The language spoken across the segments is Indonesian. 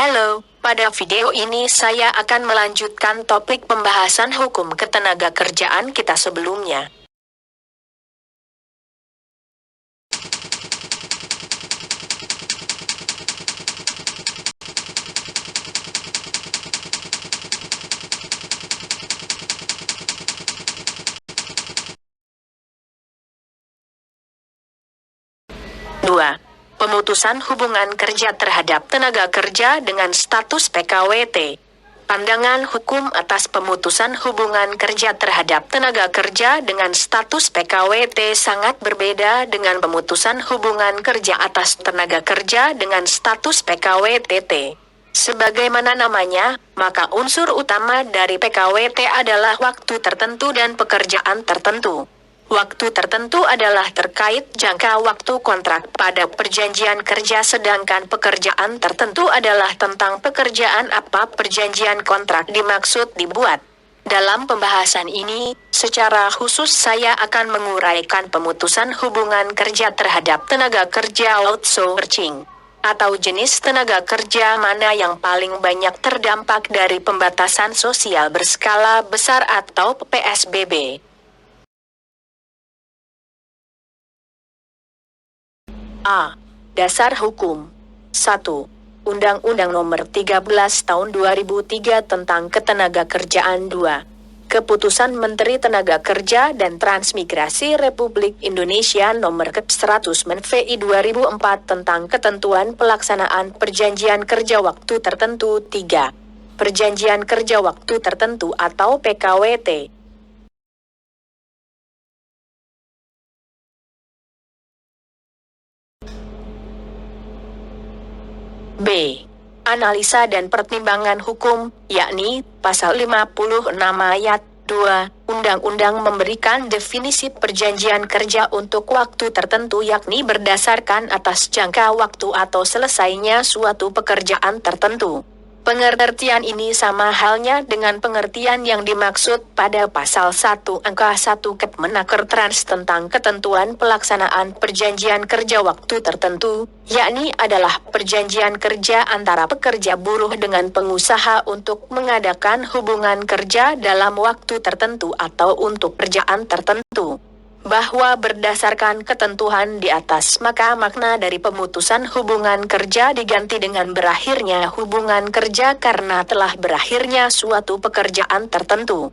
Halo, pada video ini saya akan melanjutkan topik pembahasan hukum ketenagakerjaan kita sebelumnya. Pemutusan hubungan kerja terhadap tenaga kerja dengan status PKWT. Pandangan hukum atas pemutusan hubungan kerja terhadap tenaga kerja dengan status PKWT sangat berbeda dengan pemutusan hubungan kerja atas tenaga kerja dengan status PKWTT. Sebagaimana namanya, maka unsur utama dari PKWT adalah waktu tertentu dan pekerjaan tertentu. Waktu tertentu adalah terkait jangka waktu kontrak pada perjanjian kerja, sedangkan pekerjaan tertentu adalah tentang pekerjaan apa perjanjian kontrak dimaksud dibuat. Dalam pembahasan ini, secara khusus saya akan menguraikan pemutusan hubungan kerja terhadap tenaga kerja outsourcing, atau jenis tenaga kerja mana yang paling banyak terdampak dari pembatasan sosial berskala besar atau PSBB. A. Dasar Hukum 1. Undang-Undang Nomor 13 Tahun 2003 tentang Ketenagakerjaan. 2. Keputusan Menteri Tenaga Kerja dan Transmigrasi Republik Indonesia Nomor 100 Menvi 2004 tentang ketentuan pelaksanaan perjanjian kerja waktu tertentu. 3. Perjanjian kerja waktu tertentu atau PKWT. B. Analisa dan pertimbangan hukum, yakni Pasal 56 Ayat 2, Undang-Undang memberikan definisi perjanjian kerja untuk waktu tertentu, yakni berdasarkan atas jangka waktu atau selesainya suatu pekerjaan tertentu. Pengertian ini sama halnya dengan pengertian yang dimaksud pada Pasal 1 Angka 1 Kepmenaker Trans tentang ketentuan pelaksanaan perjanjian kerja waktu tertentu, yakni adalah perjanjian kerja antara pekerja buruh dengan pengusaha untuk mengadakan hubungan kerja dalam waktu tertentu atau untuk pekerjaan tertentu. Bahwa berdasarkan ketentuan di atas, maka makna dari pemutusan hubungan kerja diganti dengan berakhirnya hubungan kerja karena telah berakhirnya suatu pekerjaan tertentu.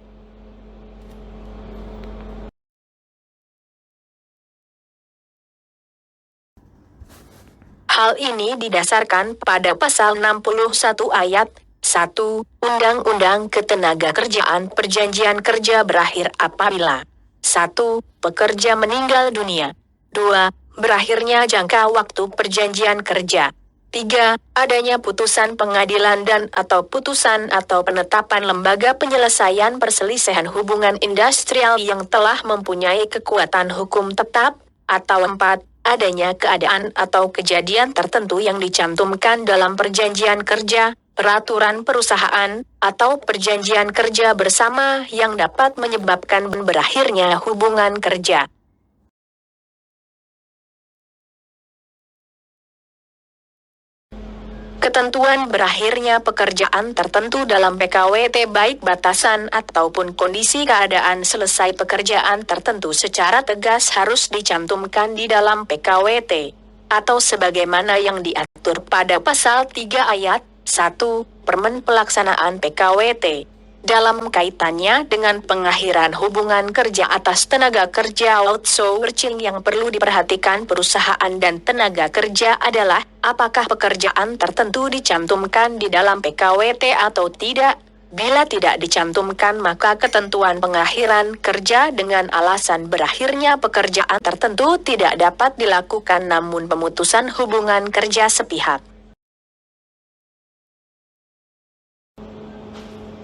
Hal ini didasarkan pada Pasal 61 Ayat 1 Undang-Undang Ketenagakerjaan. Perjanjian kerja berakhir apabila 1. Pekerja meninggal dunia. 2. Berakhirnya jangka waktu perjanjian kerja. 3. Adanya putusan pengadilan dan atau putusan atau penetapan lembaga penyelesaian perselisihan hubungan industrial yang telah mempunyai kekuatan hukum tetap. Atau 4. Adanya keadaan atau kejadian tertentu yang dicantumkan dalam perjanjian kerja, peraturan perusahaan, atau perjanjian kerja bersama yang dapat menyebabkan berakhirnya hubungan kerja. Ketentuan berakhirnya pekerjaan tertentu dalam PKWT baik batasan ataupun kondisi keadaan selesai pekerjaan tertentu secara tegas harus dicantumkan di dalam PKWT, atau sebagaimana yang diatur pada Pasal 3 Ayat 1 Permen Pelaksanaan PKWT. Dalam kaitannya dengan pengakhiran hubungan kerja atas tenaga kerja outsourcing, yang perlu diperhatikan perusahaan dan tenaga kerja adalah apakah pekerjaan tertentu dicantumkan di dalam PKWT atau tidak. Bila tidak dicantumkan, maka ketentuan pengakhiran kerja dengan alasan berakhirnya pekerjaan tertentu tidak dapat dilakukan, namun pemutusan hubungan kerja sepihak.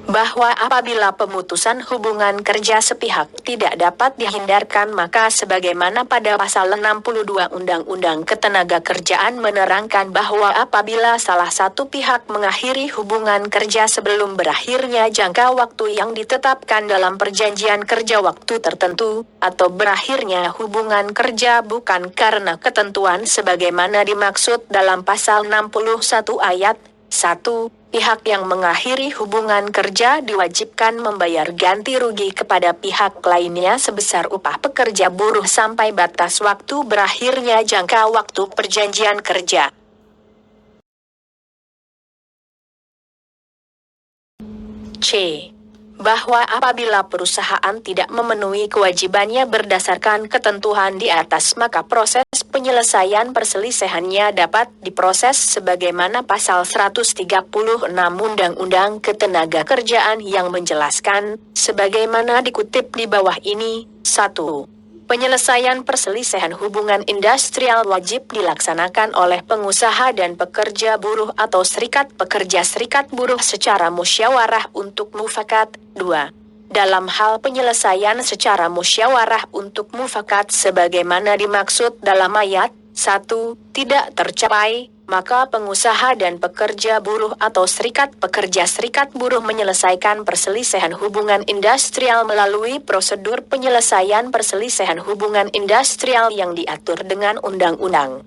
Bahwa apabila pemutusan hubungan kerja sepihak tidak dapat dihindarkan, maka sebagaimana pada Pasal 62 Undang-Undang Ketenagakerjaan menerangkan bahwa apabila salah satu pihak mengakhiri hubungan kerja sebelum berakhirnya jangka waktu yang ditetapkan dalam perjanjian kerja waktu tertentu, atau berakhirnya hubungan kerja bukan karena ketentuan sebagaimana dimaksud dalam Pasal 61 Ayat 1. Pihak yang mengakhiri hubungan kerja diwajibkan membayar ganti rugi kepada pihak lainnya sebesar upah pekerja buruh sampai batas waktu berakhirnya jangka waktu perjanjian kerja. C. Bahwa apabila perusahaan tidak memenuhi kewajibannya berdasarkan ketentuan di atas, maka proses penyelesaian perselisihannya dapat diproses sebagaimana pasal 136 Undang-Undang Ketenagakerjaan yang menjelaskan, sebagaimana dikutip di bawah ini. 1. Penyelesaian perselisihan hubungan industrial wajib dilaksanakan oleh pengusaha dan pekerja buruh atau serikat pekerja serikat buruh secara musyawarah untuk mufakat. 2. Dalam hal penyelesaian secara musyawarah untuk mufakat sebagaimana dimaksud dalam ayat 1 tidak tercapai, maka pengusaha dan pekerja buruh atau serikat pekerja serikat buruh menyelesaikan perselisihan hubungan industrial melalui prosedur penyelesaian perselisihan hubungan industrial yang diatur dengan undang-undang.